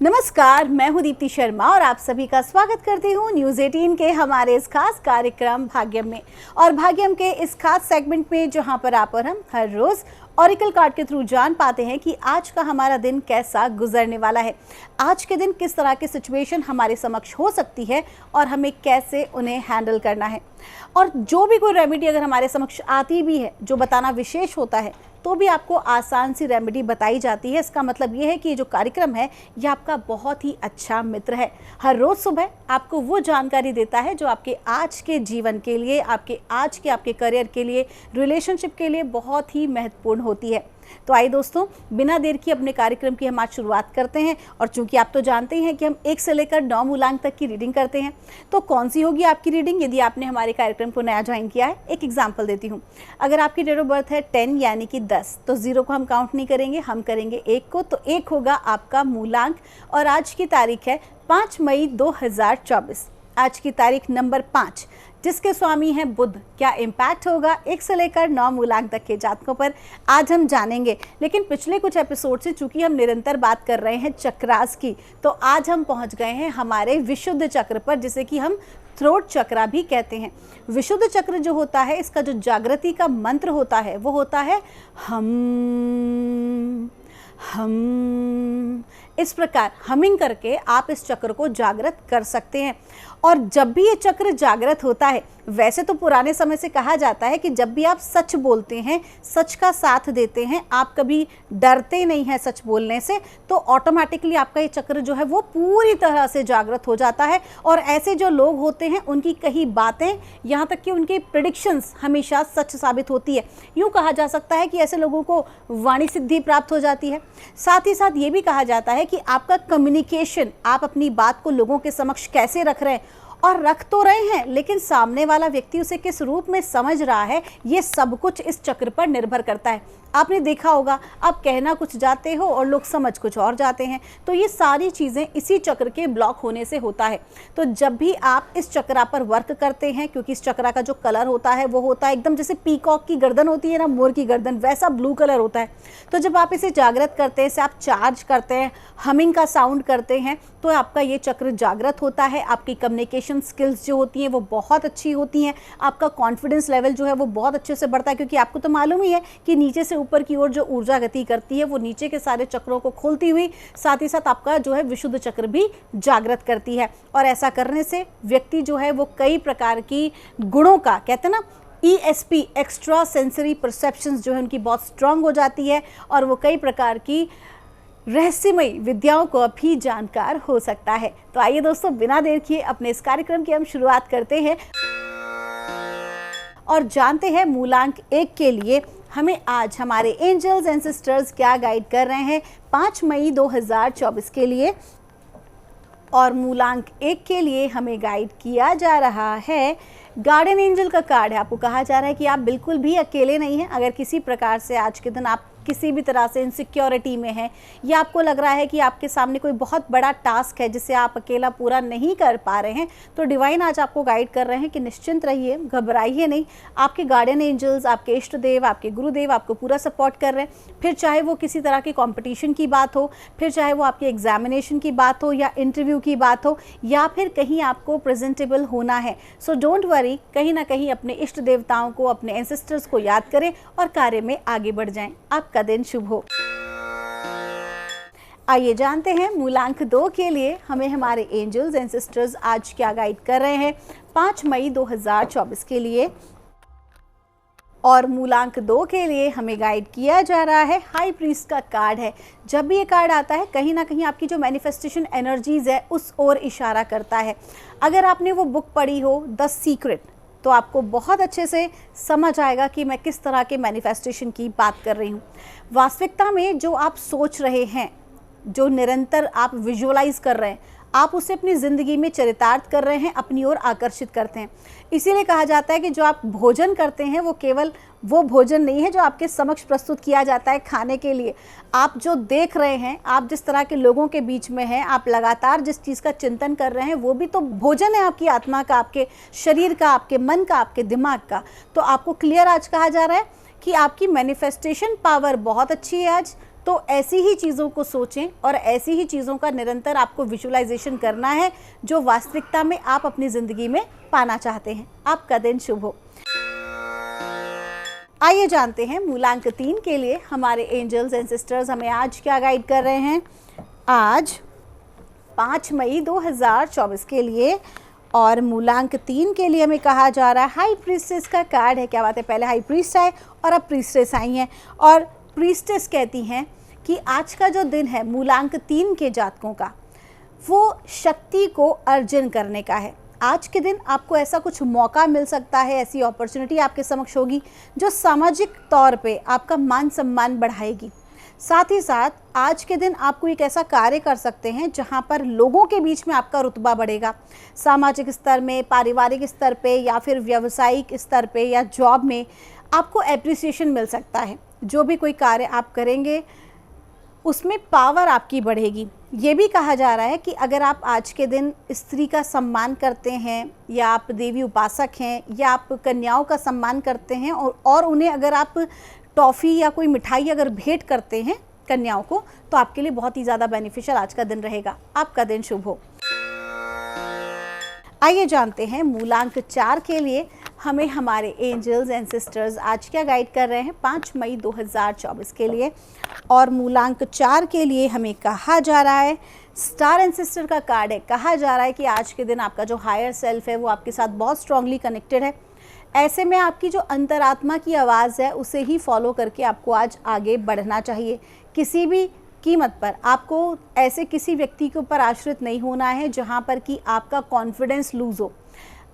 नमस्कार, मैं हूं दीप्ति शर्मा और आप सभी का स्वागत करती हूं न्यूज़ 18 के हमारे इस खास कार्यक्रम भाग्यम में। और भाग्यम के इस खास सेगमेंट में जहां पर आप और हम हर रोज़ ऑरिकल कार्ड के थ्रू जान पाते हैं कि आज का हमारा दिन कैसा गुजरने वाला है, आज के दिन किस तरह की सिचुएशन हमारे समक्ष हो सकती है और हमें कैसे उन्हें हैंडल करना है। और जो भी कोई रेमेडी अगर हमारे समक्ष आती भी है, जो बताना विशेष होता है, तो भी आपको आसान सी रेमेडी बताई जाती है। इसका मतलब ये है कि ये जो कार्यक्रम है ये आपका बहुत ही अच्छा मित्र है। हर रोज़ सुबह आपको वो जानकारी देता है जो आपके आज के जीवन के लिए, आपके करियर के लिए, रिलेशनशिप के लिए बहुत ही महत्वपूर्ण होती है। तो आइए दोस्तों, बिना देर की अपने कार्यक्रम की हम आज शुरुआत करते हैं। और चूंकि आप तो जानते ही हैं कि हम 1 से लेकर 9 मूलांक तक की रीडिंग करते हैं, तो कौन सी होगी आपकी रीडिंग यदि आपने हमारे कार्यक्रम को नया ज्वाइन किया है। एक एग्जांपल देती हूँ। अगर आपकी डेट ऑफ बर्थ है 10 यानी कि 10, तो 0 को हम काउंट नहीं करेंगे, हम करेंगे 1 को। तो 1 होगा आपका मूलांक। और आज की तारीख है 5 मई 2024। आज की तारीख नंबर 5, जिसके स्वामी हैं बुध। क्या इम्पैक्ट होगा 1 से लेकर 9 मूलांक तक के जातकों पर, आज हम जानेंगे। लेकिन पिछले कुछ एपिसोड से चूंकि हम निरंतर बात कर रहे हैं चक्रास की, तो आज हम पहुंच गए हैं हमारे विशुद्ध चक्र पर, जिसे कि हम थ्रोट चक्रा भी कहते हैं। विशुद्ध चक्र जो होता है, इसका जो जागृति का मंत्र होता है वो होता है हम। इस प्रकार हमिंग करके आप इस चक्र को जागृत कर सकते हैं। और जब भी ये चक्र जागृत होता है, वैसे तो पुराने समय से कहा जाता है कि जब भी आप सच बोलते हैं, सच का साथ देते हैं, आप कभी डरते नहीं हैं सच बोलने से, तो ऑटोमेटिकली आपका ये चक्र जो है वो पूरी तरह से जागृत हो जाता है। और ऐसे जो लोग होते हैं उनकी कई बातें, यहाँ तक कि उनकी प्रेडिक्शंस हमेशा सच साबित होती है। यूँ कहा जा सकता है कि ऐसे लोगों को वाणी सिद्धि प्राप्त हो जाती है। साथ ही साथ ये भी कहा जाता है कि आपका कम्युनिकेशन, आप अपनी बात को लोगों के समक्ष कैसे रख रहे हैं, और रख तो रहे हैं लेकिन सामने वाला व्यक्ति उसे किस रूप में समझ रहा है, ये सब कुछ इस चक्र पर निर्भर करता है। आपने देखा होगा, आप कहना कुछ जाते हो और लोग समझ कुछ और जाते हैं। तो ये सारी चीज़ें इसी चक्र के ब्लॉक होने से होता है। तो जब भी आप इस चक्रा पर वर्क करते हैं, क्योंकि इस चक्रा का जो कलर होता है वो होता है एकदम जैसे पीकॉक की गर्दन होती है ना, मोर की गर्दन, वैसा ब्लू कलर होता है। तो जब आप इसे जागृत करते हैं, इसे आप चार्ज करते हैं, हमिंग का साउंड करते हैं, तो आपका ये चक्र जागृत होता है। आपकी कम्युनिकेशन स्किल्स जो होती हैं वो बहुत अच्छी होती हैं। आपका कॉन्फिडेंस लेवल जो है वो बहुत अच्छे से बढ़ता है, क्योंकि आपको तो मालूम ही है कि नीचे से ऊपर की ओर जो ऊर्जा गति करती है वो नीचे के सारे चक्रों को खोलती हुई साथ ही साथ आपका जो है विशुद्ध चक्र भी जागृत करती है। और ऐसा करने से व्यक्ति जो है वो कई प्रकार की गुणों का, कहते हैं ना, ESP, एक्स्ट्रा सेंसरी परसेप्शंस जो है उनकी बहुत स्ट्रांग हो जाती है, और वो कई प्रकार की रहस्यमयी विद्याओं को भी जानकार हो सकता है। तो आइए दोस्तों, बिना देर किए अपने इस कार्यक्रम की हम शुरुआत करते हैं और जानते हैं मूलांक 1 के लिए हमें आज हमारे एंजल्स एंड सिस्टर्स क्या गाइड कर रहे हैं 5 मई 2024 के लिए। और मूलांक 1 के लिए हमें गाइड किया जा रहा है, गार्डन एंजल का कार्ड है। आपको कहा जा रहा है कि आप बिल्कुल भी अकेले नहीं हैं। अगर किसी प्रकार से आज के दिन आप किसी भी तरह से इनसिक्योरिटी में हैं, या आपको लग रहा है कि आपके सामने कोई बहुत बड़ा टास्क है जिसे आप अकेला पूरा नहीं कर पा रहे हैं, तो डिवाइन आज आपको गाइड कर रहे हैं कि निश्चिंत रहिए, घबराइए नहीं। आपके गार्डियन एंजल्स, आपके इष्ट देव, आपके गुरुदेव आपको पूरा सपोर्ट कर रहे हैं। फिर चाहे वो किसी तरह के कॉम्पिटिशन की बात हो, फिर चाहे वो आपके एग्जामिनेशन की बात हो, या इंटरव्यू की बात हो, या फिर कहीं आपको प्रेजेंटेबल होना है। सो डोंट वरी, कहीं ना कहीं अपने इष्ट देवताओं को, अपने एंसेस्टर्स को याद करें और कार्य में आगे बढ़ जाएं। आपका दिन शुभ हो। आइए जानते हैं मूलांक 2 के लिए हमें हमारे एंजल्स एंड सिस्टर्स आज क्या गाइड कर रहे हैं 5 मई 2024 के लिए। और मूलांक 2 के लिए हमें गाइड किया जा रहा है हाई प्रीस्ट का कार्ड है। जब भी ये कार्ड आता है, कहीं ना कहीं आपकी जो मैनिफेस्टेशन एनर्जीज है उस ओर इशारा करता है। अगर आपने वो बुक पढ़ी हो द सीक्रेट, तो आपको बहुत अच्छे से समझ आएगा कि मैं किस तरह के मैनिफेस्टेशन की बात कर रही हूँ। वास्तविकता में जो आप सोच रहे हैं, जो निरंतर आप विजुअलाइज कर रहे हैं, आप उसे अपनी ज़िंदगी में चरितार्थ कर रहे हैं, अपनी ओर आकर्षित करते हैं। इसीलिए कहा जाता है कि जो आप भोजन करते हैं वो केवल वो भोजन नहीं है जो आपके समक्ष प्रस्तुत किया जाता है खाने के लिए। आप जो देख रहे हैं, आप जिस तरह के लोगों के बीच में हैं, आप लगातार जिस चीज़ का चिंतन कर रहे हैं, वो भी तो भोजन है आपकी आत्मा का, आपके शरीर का, आपके मन का, आपके दिमाग का। तो आपको क्लियर आज कहा जा रहा है कि आपकी मैनिफेस्टेशन पावर बहुत अच्छी है आज। तो ऐसी ही चीज़ों को सोचें और ऐसी ही चीज़ों का निरंतर आपको विजुअलाइजेशन करना है जो वास्तविकता में आप अपनी ज़िंदगी में पाना चाहते हैं। आपका दिन शुभ हो। आइए जानते हैं मूलांक 3 के लिए हमारे एंजल्स एंड सिस्टर्स हमें आज क्या गाइड कर रहे हैं। आज 5 मई 2024 के लिए और मूलांक 3 के लिए हमें कहा जा रहा है हाई प्रीस्टेस का कार्ड है। क्या बात है, पहले हाई प्रीस्ट आए और अब प्रीस्टेस आई हैं और प्रीस्टेस कहती हैं कि आज का जो दिन है मूलांक 3 के जातकों का वो शक्ति को अर्जन करने का है। आज के दिन आपको ऐसा कुछ मौका मिल सकता है, ऐसी अपॉर्चुनिटी आपके समक्ष होगी जो सामाजिक तौर पे आपका मान सम्मान बढ़ाएगी। साथ ही साथ आज के दिन आपको एक ऐसा कार्य कर सकते हैं जहां पर लोगों के बीच में आपका रुतबा बढ़ेगा। सामाजिक स्तर में, पारिवारिक स्तर पे या फिर व्यावसायिक स्तर पे या जॉब में आपको एप्रिसिएशन मिल सकता है। जो भी कोई कार्य आप करेंगे उसमें पावर आपकी बढ़ेगी। ये भी कहा जा रहा है कि अगर आप आज के दिन स्त्री का सम्मान करते हैं या आप देवी उपासक हैं या आप कन्याओं का सम्मान करते हैं और उन्हें अगर आप टॉफ़ी या कोई मिठाई अगर भेंट करते हैं कन्याओं को, तो आपके लिए बहुत ही ज़्यादा बेनिफिशियल आज का दिन रहेगा। आपका दिन शुभ हो। आइए जानते हैं मूलांक 4 के लिए हमें हमारे एंजल्स एंड सिस्टर्स आज क्या गाइड कर रहे हैं 5 मई 2024 के लिए। और मूलांक 4 के लिए हमें कहा जा रहा है स्टार एंड सिस्टर का कार्ड है। कहा जा रहा है कि आज के दिन आपका जो हायर सेल्फ है वो आपके साथ बहुत स्ट्रांगली कनेक्टेड है। ऐसे में आपकी जो अंतरात्मा की आवाज़ है उसे ही फॉलो करके आपको आज आगे बढ़ना चाहिए। किसी भी कीमत पर आपको ऐसे किसी व्यक्ति के ऊपर आश्रित नहीं होना है जहां पर कि आपका कॉन्फिडेंस लूज़ हो।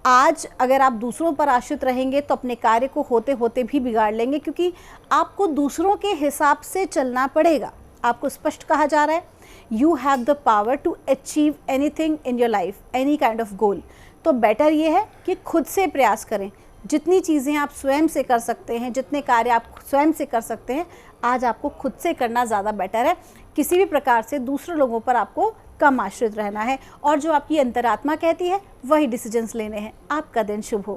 आज अगर आप दूसरों पर आश्रित रहेंगे तो अपने कार्य को होते होते भी बिगाड़ लेंगे, क्योंकि आपको दूसरों के हिसाब से चलना पड़ेगा। आपको स्पष्ट कहा जा रहा है you have the power to achieve anything in your life, any kind of goal. तो बेटर ये है कि खुद से प्रयास करें। जितनी चीज़ें आप स्वयं से कर सकते हैं, जितने कार्य आप स्वयं से कर सकते हैं, आज आपको खुद से करना ज़्यादा बेटर है। किसी भी प्रकार से दूसरे लोगों पर आपको कम आश्रित रहना है और जो आपकी अंतरात्मा कहती है वही डिसीजंस लेने हैं। आपका दिन शुभ हो।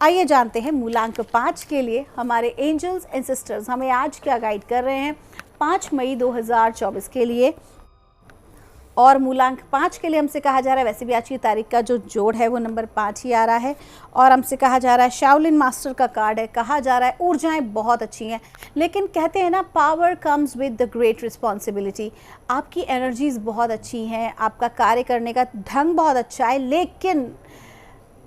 आइए जानते हैं मूलांक 5 के लिए हमारे एंजल्स एंड सिस्टर्स हमें आज क्या गाइड कर रहे हैं 5 मई 2024 के लिए। और मूलांक 5 के लिए हमसे कहा जा रहा है, वैसे भी आज की तारीख का जो जोड़ है वो नंबर 5 ही आ रहा है और हमसे कहा जा रहा है शाओलिन मास्टर का कार्ड है। कहा जा रहा है ऊर्जाएं बहुत अच्छी हैं, लेकिन कहते हैं ना power comes with the great responsibility. आपकी एनर्जीज़ बहुत अच्छी हैं, आपका कार्य करने का ढंग बहुत अच्छा है, लेकिन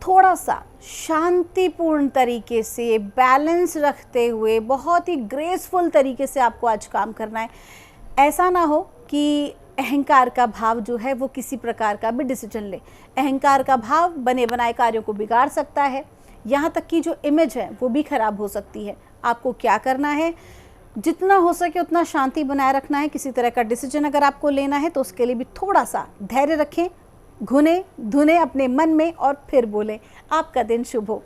थोड़ा सा शांतिपूर्ण तरीके से, बैलेंस रखते हुए, बहुत ही ग्रेसफुल तरीके से आपको आज काम करना है। ऐसा ना हो कि अहंकार का भाव जो है वो किसी प्रकार का भी डिसीजन ले। अहंकार का भाव बने बनाए कार्यों को बिगाड़ सकता है, यहाँ तक कि जो इमेज है वो भी खराब हो सकती है। आपको क्या करना है, जितना हो सके उतना शांति बनाए रखना है। किसी तरह का डिसीजन अगर आपको लेना है तो उसके लिए भी थोड़ा सा धैर्य रखें, घुने धुने अपने मन में और फिर बोलें। आपका दिन शुभ हो।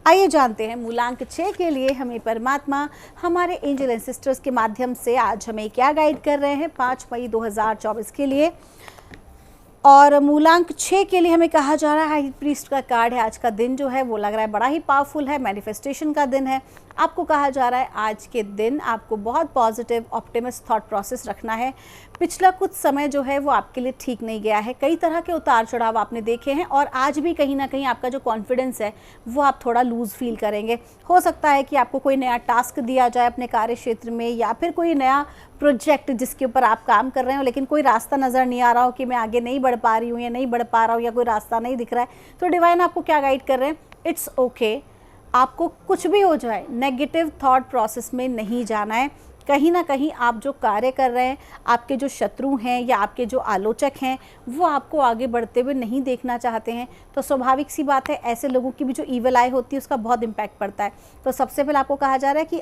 आइए जानते हैं मूलांक 6 के लिए हमें परमात्मा हमारे एंजल एंड सिस्टर्स के माध्यम से आज हमें क्या गाइड कर रहे हैं 5 मई 2024 के लिए। और मूलांक 6 के लिए हमें कहा जा रहा है हाई प्रीस्ट का कार्ड है। आज का दिन जो है वो लग रहा है बड़ा ही पावरफुल है, मैनिफेस्टेशन का दिन है। आपको कहा जा रहा है आज के दिन आपको बहुत पॉजिटिव ऑप्टिमिस्ट थॉट प्रोसेस रखना है। पिछला कुछ समय जो है वो आपके लिए ठीक नहीं गया है, कई तरह के उतार चढ़ाव आपने देखे हैं और आज भी कहीं ना कहीं आपका जो कॉन्फिडेंस है वो आप थोड़ा लूज़ फील करेंगे। हो सकता है कि आपको कोई नया टास्क दिया जाए अपने कार्य क्षेत्र में या फिर कोई नया प्रोजेक्ट जिसके ऊपर आप काम कर रहे हो, लेकिन कोई रास्ता नज़र नहीं आ रहा हो कि मैं आगे नहीं बढ़ पा रही हूँ या नहीं बढ़ पा रहा हूँ या कोई रास्ता नहीं दिख रहा है। तो डिवाइन आपको क्या गाइड कर रहे हैं, इट्स ओके। आपको कुछ भी हो जाए नेगेटिव थॉट प्रोसेस में नहीं जाना है। कहीं ना कहीं आप जो कार्य कर रहे हैं, आपके जो शत्रु हैं या आपके जो आलोचक हैं वो आपको आगे बढ़ते हुए नहीं देखना चाहते हैं। तो स्वाभाविक सी बात है, ऐसे लोगों की भी जो ईवल आई होती है उसका बहुत इम्पैक्ट पड़ता है। तो सबसे पहले आपको कहा जा रहा है कि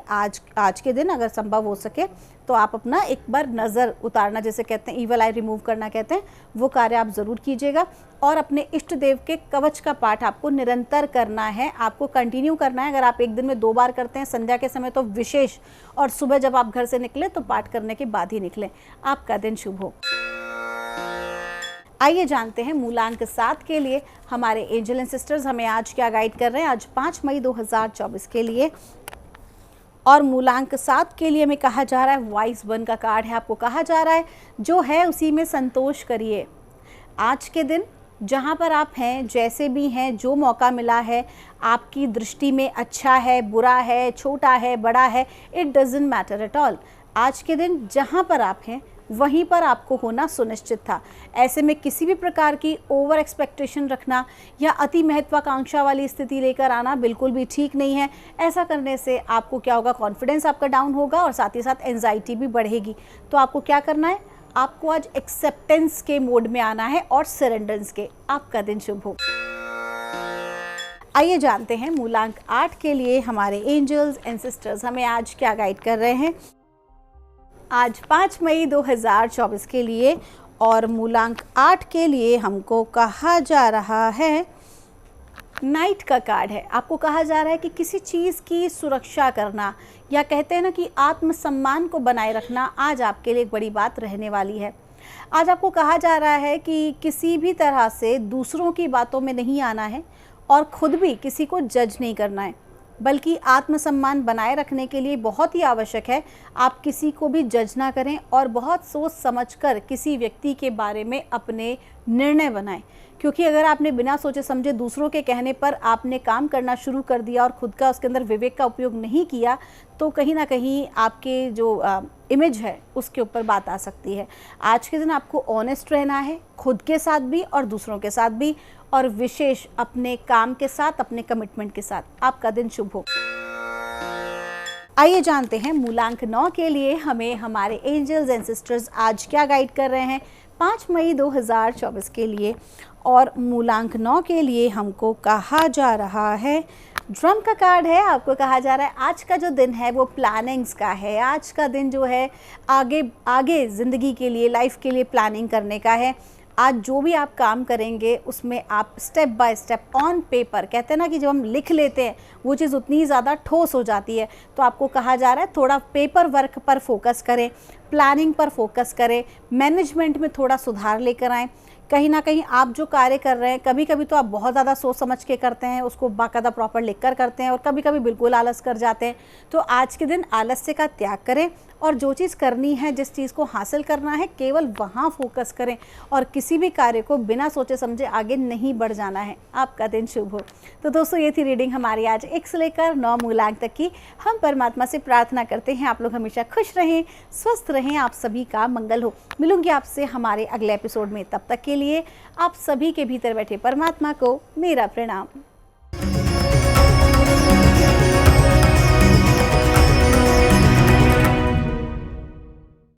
आज के दिन अगर संभव हो सके तो आप अपना एक बार नज़र उतारना, जैसे कहते हैं ईवल आई रिमूव करना कहते हैं, वो कार्य आप ज़रूर कीजिएगा। और अपने इष्ट देव के कवच का पाठ आपको निरंतर करना है, आपको कंटिन्यू करना है। अगर आप एक दिन में 2 बार करते हैं, संध्या के समय तो विशेष, और सुबह जब आप घर से निकले तो पाठ करने के बाद ही निकलें। आपका दिन शुभ हो। आइए जानते हैं मूलांक 7 के लिए हमारे एंजल एंड सिस्टर्स हमें आज क्या गाइड कर रहे हैं आज 5 मई 2024 के लिए। और मूलांक 7 के लिए हमें कहा जा रहा है वाइस वन का कार्ड है। आपको कहा जा रहा है जो है उसी में संतोष करिए। आज के दिन जहाँ पर आप हैं, जैसे भी हैं, जो मौका मिला है आपकी दृष्टि में अच्छा है, बुरा है, छोटा है, बड़ा है, it doesn't matter at all. आज के दिन जहाँ पर आप हैं वहीं पर आपको होना सुनिश्चित था। ऐसे में किसी भी प्रकार की ओवर एक्सपेक्टेशन रखना या अति महत्वाकांक्षा वाली स्थिति लेकर आना बिल्कुल भी ठीक नहीं है। ऐसा करने से आपको क्या होगा, कॉन्फिडेंस आपका डाउन होगा और साथ ही साथ एंजाइटी भी बढ़ेगी। तो आपको क्या करना है, आपको आज एक्सेप्टेंस के मोड में आना है और सरेंडरेंस के। आपका दिन शुभ हो। आइए जानते हैं मूलांक 8 के लिए हमारे एंजल्स एंड सिस्टर्स हमें आज क्या गाइड कर रहे हैं। आज 5 मई 2024 के लिए और मूलांक 8 के लिए हमको कहा जा रहा है नाइट का कार्ड है। आपको कहा जा रहा है कि किसी चीज़ की सुरक्षा करना या कहते हैं ना कि आत्मसम्मान को बनाए रखना आज आपके लिए एक बड़ी बात रहने वाली है। आज आपको कहा जा रहा है कि किसी भी तरह से दूसरों की बातों में नहीं आना है और ख़ुद भी किसी को जज नहीं करना है, बल्कि आत्मसम्मान बनाए रखने के लिए बहुत ही आवश्यक है आप किसी को भी जज ना करें और बहुत सोच समझकर किसी व्यक्ति के बारे में अपने निर्णय बनाएं। क्योंकि अगर आपने बिना सोचे समझे दूसरों के कहने पर आपने काम करना शुरू कर दिया और खुद का उसके अंदर विवेक का उपयोग नहीं किया तो कहीं ना कहीं आपके जो इमेज है उसके ऊपर बात आ सकती है। आज के दिन आपको ऑनेस्ट रहना है, खुद के साथ भी और दूसरों के साथ भी, और विशेष अपने काम के साथ, अपने कमिटमेंट के साथ। आपका दिन शुभ हो। आइए जानते हैं मूलांक 9 के लिए हमें हमारे एंजल्स एंड सिस्टर्स आज क्या गाइड कर रहे हैं 5 मई 2024 के लिए। और मूलांक 9 के लिए हमको कहा जा रहा है ड्रम का कार्ड है। आपको कहा जा रहा है आज का जो दिन है वो प्लानिंग्स का है। आज का दिन जो है आगे ज़िंदगी के लिए, लाइफ के लिए प्लानिंग करने का है। आज जो भी आप काम करेंगे उसमें आप step by step on paper, कहते हैं ना कि जब हम लिख लेते हैं वो चीज़ उतनी ज़्यादा ठोस हो जाती है। तो आपको कहा जा रहा है थोड़ा पेपर वर्क पर फोकस करें, प्लानिंग पर फोकस करें, मैनेजमेंट में थोड़ा सुधार लेकर आएँ। कहीं ना कहीं आप जो कार्य कर रहे हैं, कभी कभी तो आप बहुत ज़्यादा सोच समझ के करते हैं, उसको बाकायदा प्रॉपर लिख कर करते हैं, और कभी कभी बिल्कुल आलस कर जाते हैं। तो आज के दिन आलस्य का त्याग करें और जो चीज़ करनी है, जिस चीज़ को हासिल करना है, केवल वहाँ फोकस करें और किसी भी कार्य को बिना सोचे समझे आगे नहीं बढ़ जाना है। आपका दिन शुभ हो। तो दोस्तों ये थी रीडिंग हमारी आज 1 से लेकर 9 मूलांक तक की। हम परमात्मा से प्रार्थना करते हैं आप लोग हमेशा खुश रहें, स्वस्थ रहें, आप सभी का मंगल हो। मिलूंगी आपसे हमारे अगले एपिसोड में। तब तक के लिए आप सभी के भीतर बैठे परमात्मा को मेरा प्रणाम।